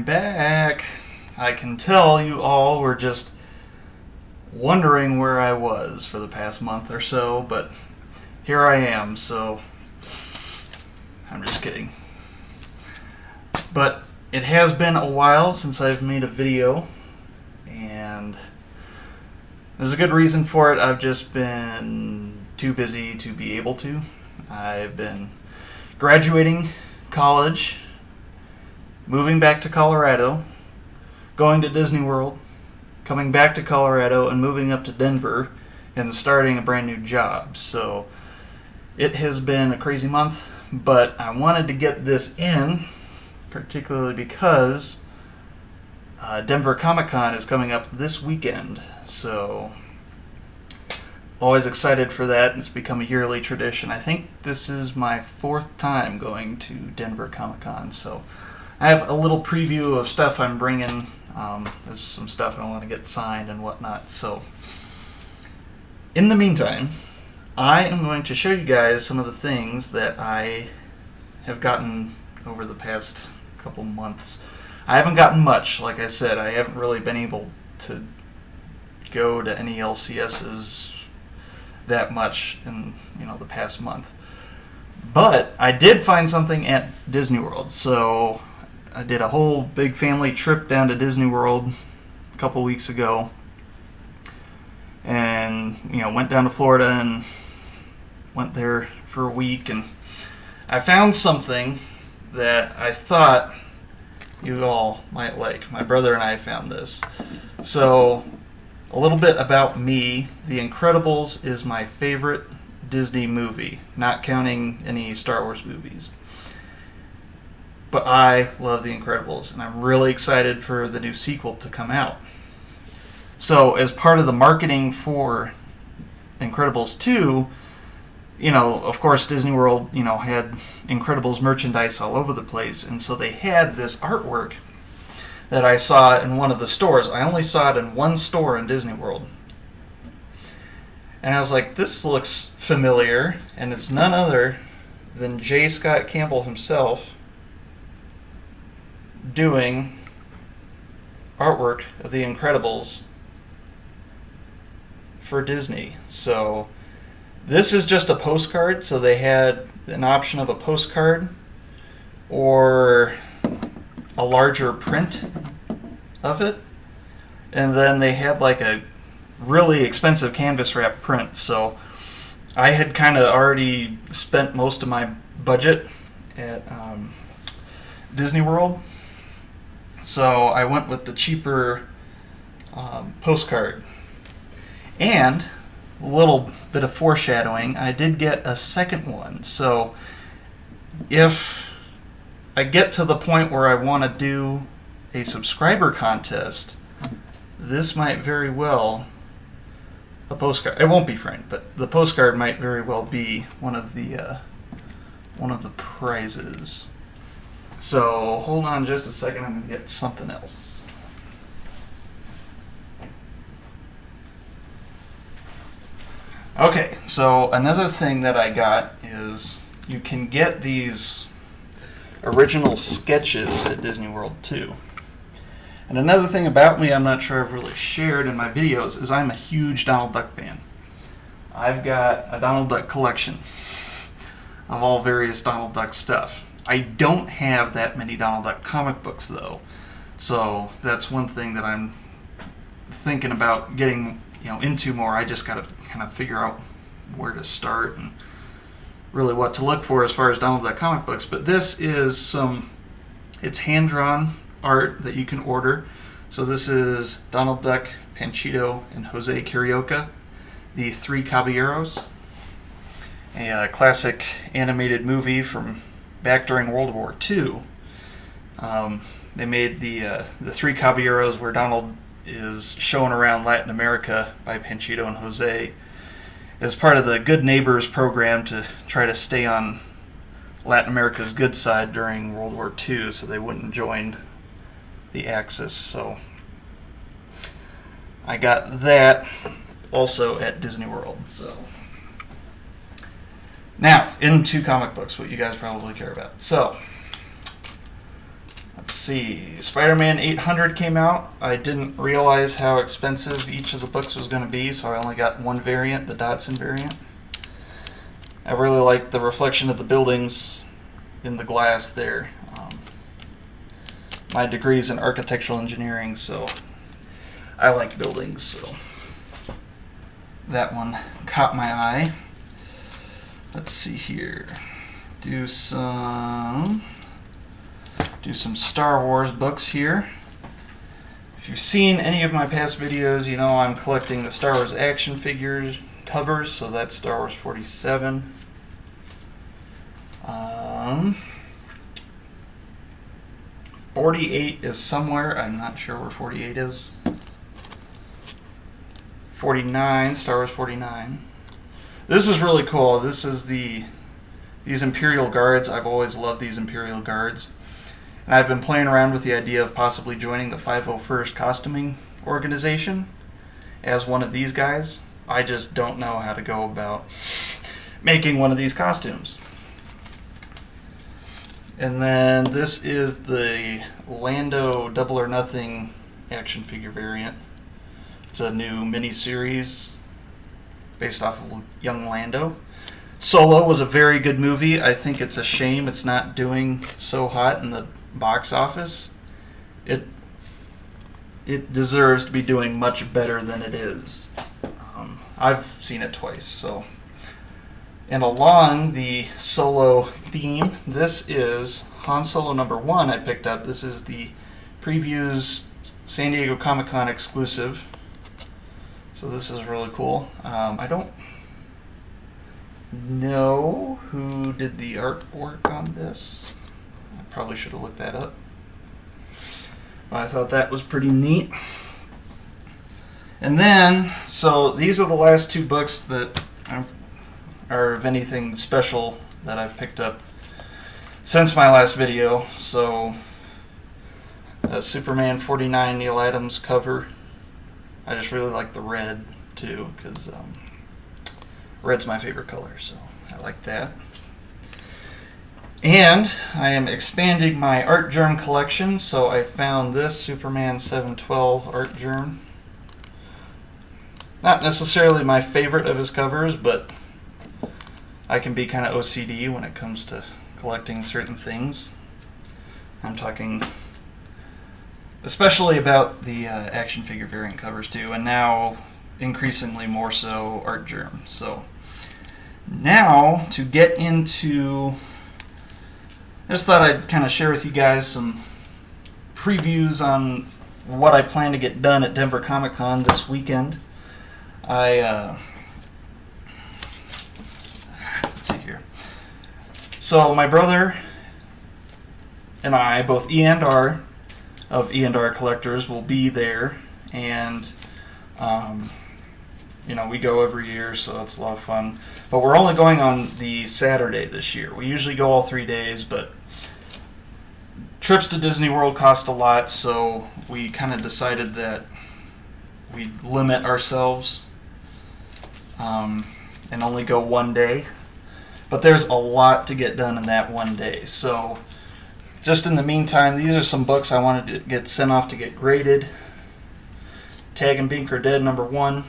I'm back. I can tell you all were just wondering where I was for the past month or so, but here I am, so I'm just kidding. But it has been a while since I've made a video, and there's a good reason for it. I've just been too busy to be able to. I've been graduating college, moving back to Colorado, going to Disney World, coming back to Colorado, and moving up to Denver and starting a brand new job. So it has been a crazy month, but I wanted to get this in, particularly because Denver Comic-Con is coming up this weekend. So always excited for that. It's become a yearly tradition. I think this is my 4th time going to Denver Comic-Con, so I have a little preview of stuff I'm bringing. There's some stuff I want to get signed and whatnot. So in the meantime, I am going to show you guys some of the things that I have gotten over the past couple months. I haven't gotten much, like I said. I haven't really been able to go to any LCSs that much in the past month. But I did find something at Disney World. So I did a whole big family trip down to Disney World a couple weeks ago, and went down to Florida and went there for a week, and I found something that I thought you all might like. My brother and I found this. So a little bit about me. The Incredibles is my favorite Disney movie, not counting any Star Wars movies. But I love The Incredibles, and I'm really excited for the new sequel to come out. So as part of the marketing for Incredibles 2, of course Disney World, had Incredibles merchandise all over the place, and so they had this artwork that I saw in one of the stores. I only saw it in one store in Disney World. And I was like, this looks familiar, and it's none other than J. Scott Campbell himself doing artwork of The Incredibles for Disney. So this is just a postcard, so they had an option of a postcard or a larger print of it, and then they had like a really expensive canvas wrap print. So I had kind of already spent most of my budget at Disney World, so I went with the cheaper postcard. And a little bit of foreshadowing, I did get a second one. So if I get to the point where I want to do a subscriber contest, this might very well, a postcard, it won't be framed, but the postcard might very well be one of the prizes. So hold on just a second, I'm going to get something else. Okay, so another thing that I got is you can get these original sketches at Disney World too. And another thing about me I'm not sure I've really shared in my videos is I'm a huge Donald Duck fan. I've got a Donald Duck collection of all various Donald Duck stuff. I don't have that many Donald Duck comic books though, so that's one thing that I'm thinking about getting into more. I just got to kind of figure out where to start and really what to look for as far as Donald Duck comic books. But this is it's hand-drawn art that you can order. So this is Donald Duck, Panchito, and Jose Carioca, the Three Caballeros, a classic animated movie from back during World War II. They made the Three Caballeros where Donald is shown around Latin America by Panchito and Jose as part of the Good Neighbors program to try to stay on Latin America's good side during World War II so they wouldn't join the Axis. So I got that also at Disney World. So now into comic books, what you guys probably care about. So Let's see, Spider-Man 800 came out. I didn't realize how expensive each of the books was going to be, so I only got one variant, the Dotson variant. I really like the reflection of the buildings in the glass there. My degree's in architectural engineering, so I like buildings, so that one caught my eye. Let's see here. Do some Star Wars books here. If you've seen any of my past videos, you know I'm collecting the Star Wars action figures covers, so that's Star Wars 47. 48 is somewhere. I'm not sure where 48 is. 49, Star Wars 49. This is really cool. This is these Imperial Guards. I've always loved these Imperial Guards. And I've been playing around with the idea of possibly joining the 501st Costuming Organization as one of these guys. I just don't know how to go about making one of these costumes. And then this is the Lando Double or Nothing action figure variant. It's a new mini-series based off of young Lando. Solo was a very good movie. I think it's a shame it's not doing so hot in the box office. It deserves to be doing much better than it is. I've seen it twice, so. And along the Solo theme, this is Han Solo #1 I picked up. This is the Previews San Diego Comic-Con exclusive. So this is really cool. I don't know who did the artwork on this. I probably should have looked that up. But I thought that was pretty neat. And then, so these are the last two books that are of anything special that I've picked up since my last video. So, Superman 49 Neil Adams cover. I just really like the red too, because red's my favorite color, so I like that. And I am expanding my art germ collection, so I found this Superman 712 art germ. Not necessarily my favorite of his covers, but I can be kind of OCD when it comes to collecting certain things. I'm talking especially about the action figure variant covers too, and now increasingly more so art germ. So now to get into, I just thought I'd kind of share with you guys some previews on what I plan to get done at Denver Comic Con this weekend. Let's see here. So my brother and I, both E and R of E and R Collectors, will be there, and you know, we go every year, so it's a lot of fun. But we're only going on the Saturday this year. We usually go all 3 days, but trips to Disney World cost a lot, so we kind of decided that we'd limit ourselves and only go 1 day. But there's a lot to get done in that 1 day. So just in the meantime, these are some books I wanted to get sent off to get graded. Tag and Bink Are Dead #1.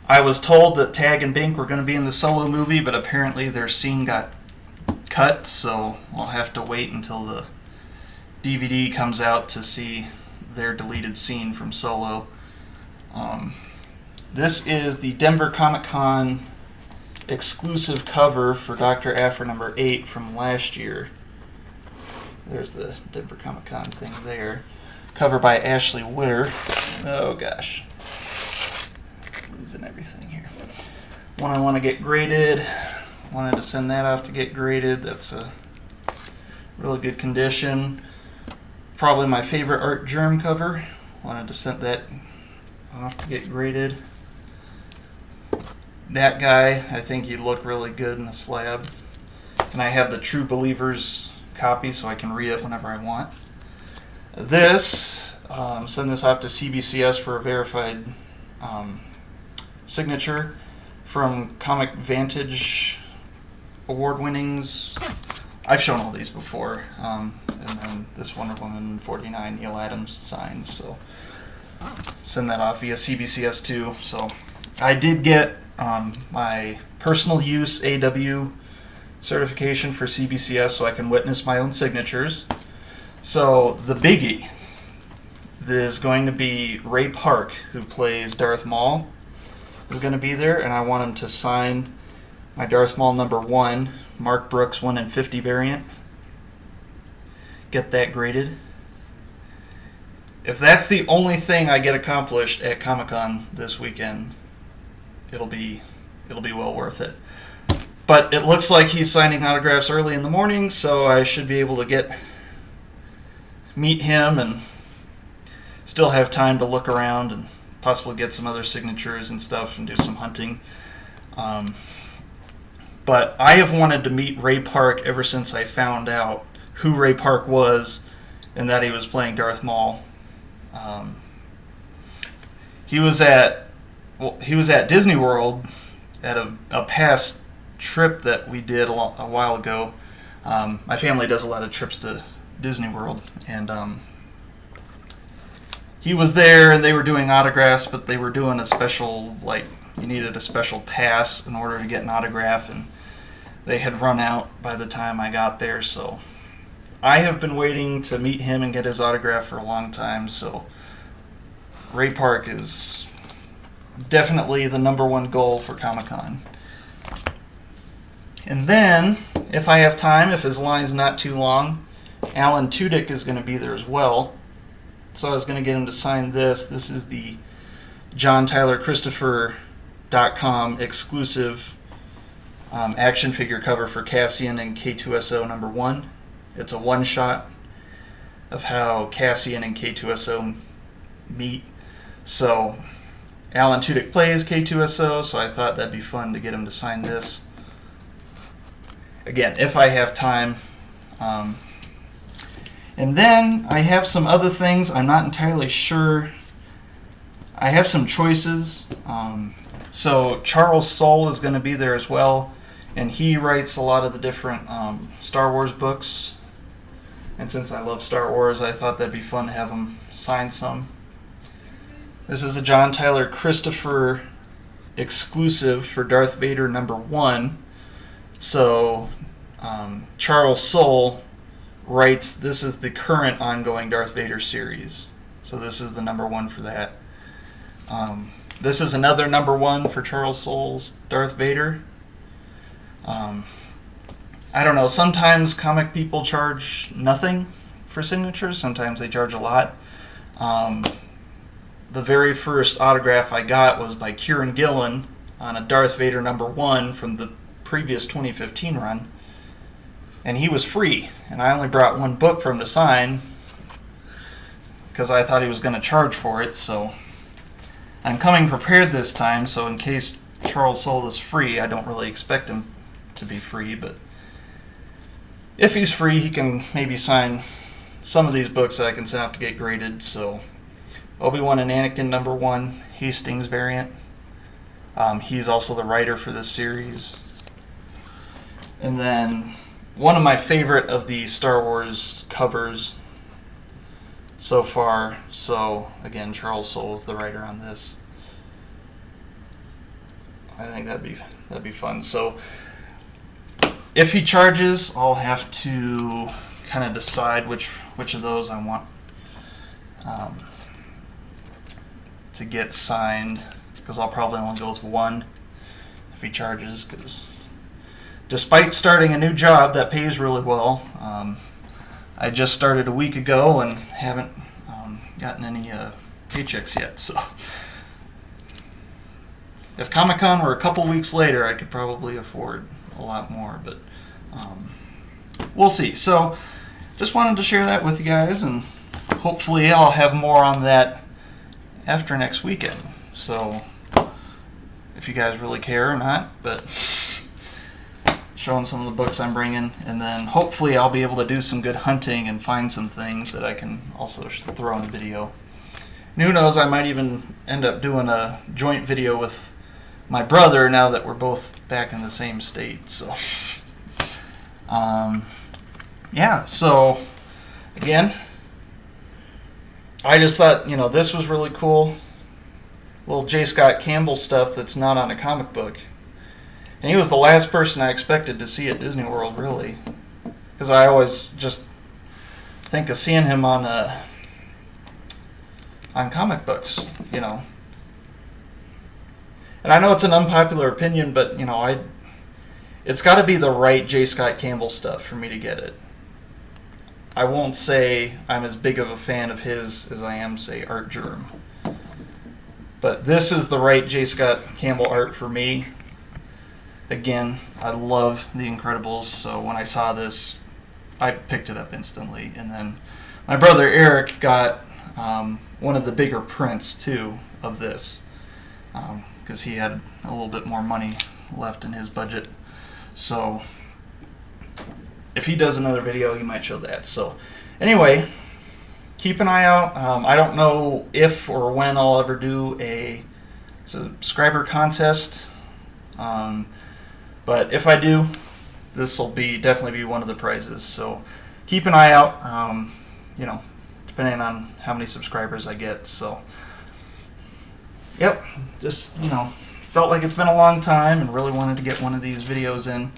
I was told that Tag and Bink were going to be in the Solo movie, but apparently their scene got cut, so we'll have to wait until the DVD comes out to see their deleted scene from Solo. This is the Denver Comic Con exclusive cover for Dr. Aphra #8 from last year. There's the Denver Comic Con thing there. Cover by Ashley Witter. Oh gosh. Losing everything here. One I want to get graded. Wanted to send that off to get graded. That's a really good condition. Probably my favorite art germ cover. Wanted to send that off to get graded. That guy, I think he'd look really good in a slab. And I have the True Believers copy, so I can read it whenever I want. This, send this off to CBCS for a verified signature from Comic Vantage award winnings I've shown all these before, and then this Wonder Woman 49 Neil Adams signed, so send that off via CBCS too. So I did get my personal use AW certification for CBCS, so I can witness my own signatures. So the biggie is going to be Ray Park, who plays Darth Maul, is going to be there, and I want him to sign my Darth Maul #1, Mark Brooks 1 in 50 variant. Get that graded. If that's the only thing I get accomplished at Comic-Con this weekend, it'll be well worth it. But it looks like he's signing autographs early in the morning, so I should be able to meet him and still have time to look around and possibly get some other signatures and stuff and do some hunting. But I have wanted to meet Ray Park ever since I found out who Ray Park was and that he was playing Darth Maul. He was at Disney World at a past trip that we did a while ago. My family does a lot of trips to Disney World, and he was there, and they were doing autographs, but they were doing a special, like, you needed a special pass in order to get an autograph, and they had run out by the time I got there, so I have been waiting to meet him and get his autograph for a long time, so Ray Park is definitely the #1 goal for Comic-Con. And then, if I have time, if his line's not too long, Alan Tudyk is going to be there as well. So I was going to get him to sign this. This is the JohnTylerChristopher.com exclusive action figure cover for Cassian and K2SO #1. It's a one-shot of how Cassian and K2SO meet. So Alan Tudyk plays K2SO, so I thought that'd be fun to get him to sign this. Again, if I have time. And then I have some other things. I'm not entirely sure. I have some choices. So Charles Soule is going to be there as well, and he writes a lot of the different Star Wars books. And since I love Star Wars, I thought that'd be fun to have him sign some. This is a John Tyler Christopher exclusive for Darth Vader #1. So Charles Soule writes, this is the current ongoing Darth Vader series. So this is the #1 for that. This is another #1 for Charles Soule's Darth Vader. I don't know, sometimes comic people charge nothing for signatures, sometimes they charge a lot. The very first autograph I got was by Kieran Gillen on a Darth Vader #1 from the previous 2015 run, and he was free, and I only brought one book for him to sign because I thought he was going to charge for it. So I'm coming prepared this time, so in case Charles Soule is free, I don't really expect him to be free, but if he's free, he can maybe sign some of these books that I can send out to get graded. So Obi-Wan and Anakin #1, Hastings variant. He's also the writer for this series. And then one of my favorite of the Star Wars covers so far. So again, Charles Soule is the writer on this. I think that'd be fun. So if he charges, I'll have to kind of decide which of those I want to get signed, because I'll probably only go with one if he charges, because despite starting a new job that pays really well, I just started a week ago and haven't gotten any paychecks yet. So if Comic-Con were a couple weeks later, I could probably afford a lot more, but we'll see. So just wanted to share that with you guys, and hopefully I'll have more on that after next weekend. So if you guys really care or not, but showing some of the books I'm bringing, and then hopefully I'll be able to do some good hunting and find some things that I can also throw in a video. And who knows, I might even end up doing a joint video with my brother now that we're both back in the same state. So yeah, so again, I just thought, this was really cool. Little J. Scott Campbell stuff that's not on a comic book. And he was the last person I expected to see at Disney World, really. Because I always just think of seeing him on comic books. And I know it's an unpopular opinion, but, it's got to be the right J. Scott Campbell stuff for me to get it. I won't say I'm as big of a fan of his as I am, say, Art Germ. But this is the right J. Scott Campbell art for me. Again, I love The Incredibles, so when I saw this, I picked it up instantly. And then my brother Eric got one of the bigger prints, too, of this, because he had a little bit more money left in his budget. So if he does another video, he might show that. So anyway, keep an eye out. I don't know if or when I'll ever do a subscriber contest, but if I do, this will definitely be one of the prizes. So keep an eye out. Depending on how many subscribers I get. So yep, just felt like it's been a long time and really wanted to get one of these videos in.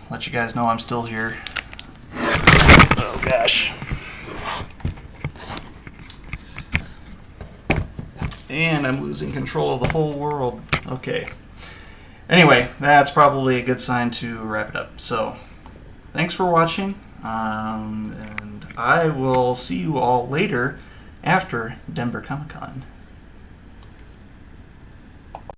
Let you guys know I'm still here. Oh gosh. And I'm losing control of the whole world. Okay. Anyway, that's probably a good sign to wrap it up. So, thanks for watching. And I will see you all later after Denver Comic Con.